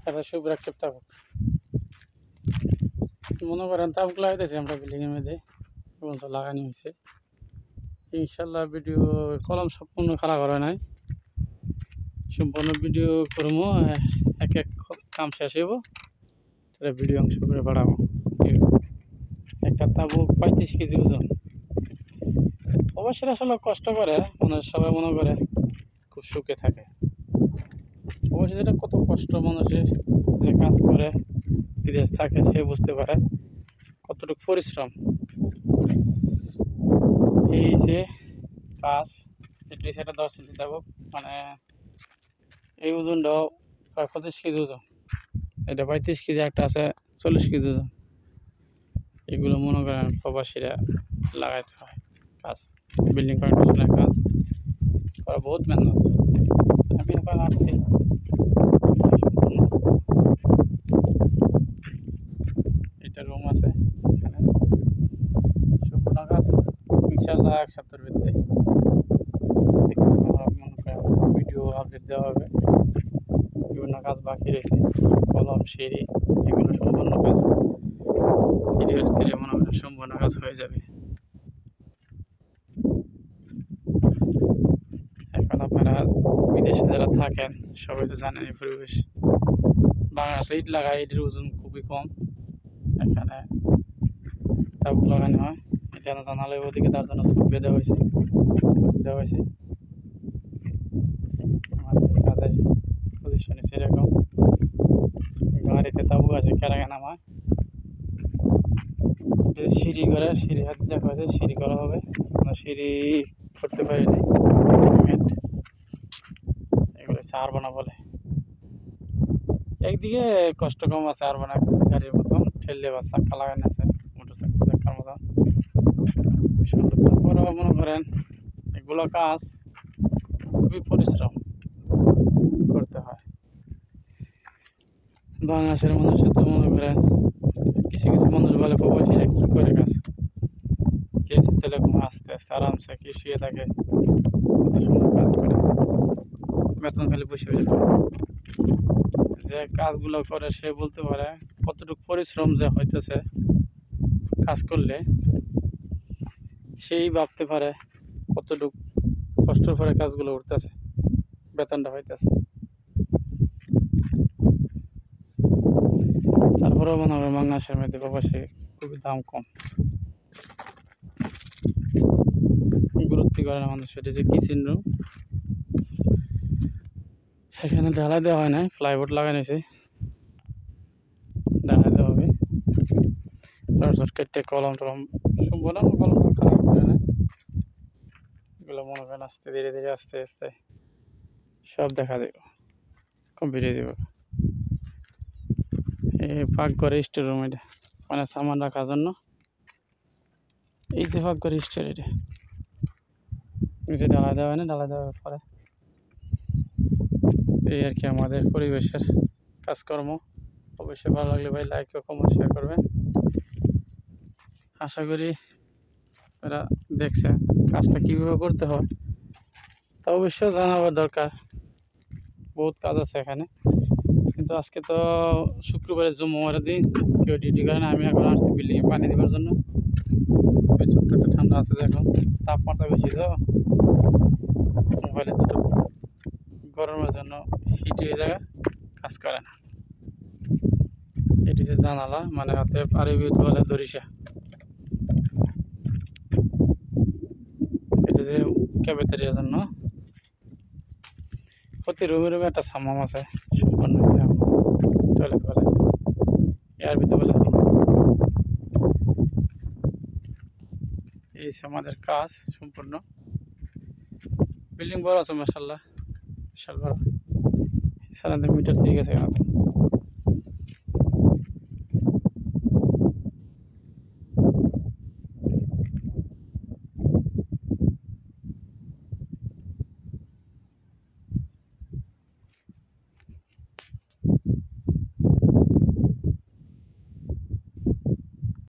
এটা সুবিরাক্ষেপ থাকুক। মনে করেন তাবুক লাগাইতেছি আমরা বিল্ডিংয়ের মধ্যে এবং তো লাগানো হয়েছে। ইনশাল্লাহ ভিডিও কলম সম্পূর্ণ খারাপ হয় নাই, সম্পূর্ণ ভিডিও করবো, এক এক কাম শেষ হইব তাহলে ভিডিও অংশ করে বাড়াবো। একটা তাবুক 35 কেজি ওজন। অবশ্যই আসলে কষ্ট করে, সবাই মনে করে খুব সুখে থাকে। অবশ্যই যেটা কত কষ্ট মানুষের, যে কাজ করে বিদেশ থাকে সে বুঝতে পারে কতটুকু পরিশ্রম। এই যে কাজ, এটি সেটা 10 ইঞ্চি তাবুক, মানে এই ওজনটাও প্রায় 25 কেজি ওজন। এটা 35 কেজি, একটা আছে 40 কেজি ওজন। এগুলো মনে করেন প্রবাসীরা লাগাইতে হয়। কাজ বিল্ডিং কনস্ট্রাকশনের কাজ করা বহুত মেহনত। আমি এখন আসছি এটা রুম আছে এখানে, সম্পূর্ণ কাজ ইনশাল্লাহ 1 সপ্তাহের ভিতরে ভিডিও আপডেট দেওয়া হবে। বিভিন্ন কাজ বাকি রয়েছে, কলম সিঁড়ি এগুলো সম্পূর্ণ কাজ ধীরে ধীরে মনে করেন সম্পূর্ণ কাজ হয়ে যাবে। এখন আপনারা বিদেশে যারা থাকেন সবাই তো জানেন এই পরিবেশ। বাংলাদেশে ইট লাগায়, ইটের ওজন খুবই কম। এখানে তাবুক লাগানো হয়, এখানে জানালে ওদিকে তার জন্য চোখ বেঁধে হয়েছে দেওয়া হয়েছে। আমাদের কাজের পজিশনে সেরকম গাড়িতে তাবুক আছে কেরাগে নামায়, সিঁড়ি করে, সিঁড়ি হাতে দেখা হয়েছে সিঁড়ি করা হবে। সিঁড়ি করতে পারিনি, এগুলো আরবানা বলে। একদিকে কষ্ট কম আছে, আরবানা গাড়ির মতন ঠেললে বা চাক্কা লাগানো আছে মোটর চাক্কার মতন সুন্দর। তারপরেও মনে করেন এগুলো কাজ খুবই পরিশ্রম করতে হয়। বাংলাদেশের মানুষের তো মনে করেন কিছু কিছু মানুষ বলে প্রবাসীরা কী করে কাজ, গেছে তেলে আস্তে আস্তে আরামসে কি শুয়ে থাকে, কত সুন্দর কাজ করে, বেতন খালি বসে বসে। যে কাজগুলো করে সে বলতে পারে কতটুকু পরিশ্রম যে হইতেছে কাজ করলে, সেই ভাবতে পারে কতটুকু কষ্টের পরে কাজগুলো উঠতেছে, বেতনটা হইতেছে। তারপরেও মনে হয় বাংলাদেশের মধ্যে প্রবাসী খুবই দাম কম, গুরুত্ব করে না মানুষ। সেটা যে কিচেন রুম, সেখানে ঢালাই দেওয়া হয় না, প্লাইবোর্ড লাগাই নিয়েছে, ঢালাই দেওয়া হবে। শর্ট কেটে কলম টলম সম্পূর্ণ কলম খারাপ করে না, এগুলো মনে করেন আস্তে ধীরে ধীরে আস্তে আস্তে সব দেখা দেব, কমপ্লিট হয়ে যাব। এই পাকঘরে স্টোর রুম, এটা মানে সামান রাখার জন্য। এই যে পাকঘরে স্টোর, এটা নিচে ঢালাই দেওয়া হয় না, ঢালাই দেওয়ার পরে এই আর কি আমাদের পরিবেশের কাজকর্ম। অবশ্যই ভালো লাগলে ভাই লাইক ও কমেন্ট শেয়ার করবেন। আশা করি এরা দেখছেন কাজটা কীভাবে করতে হয়, তা অবশ্যই জানাবার দরকার। বহুত কাজ আছে এখানে, কিন্তু আজকে তো শুক্রবারের জুম্মার দিন, কেউ ডিউটি করে না। আমি এখন আসছি বিল্ডিংয়ে পানি দেওয়ার জন্য। ছোট্ট একটা ঠান্ডা আছে, দেখুন তাপমাত্রা বেশি তো মোবাইলের দুটো গরমের জন্য হিট হয়ে যায়, কাজ করে না। এটি যে জানালা, মানে হাতে আরবি বলে দরিসা, এটা যে ক্যাফেটেরিয়ার জন্য। প্রতি রুমে রুমে একটা সামাম আছে, সম্পূর্ণ টয়লেট বলে, এর ভিতরে বলে। এই আমাদের কাজ সম্পূর্ণ। বিল্ডিং বড় আছে মাশাআল্লাহ, বিশাল বড়। সারাদিন মিটার দিয়ে গেছে।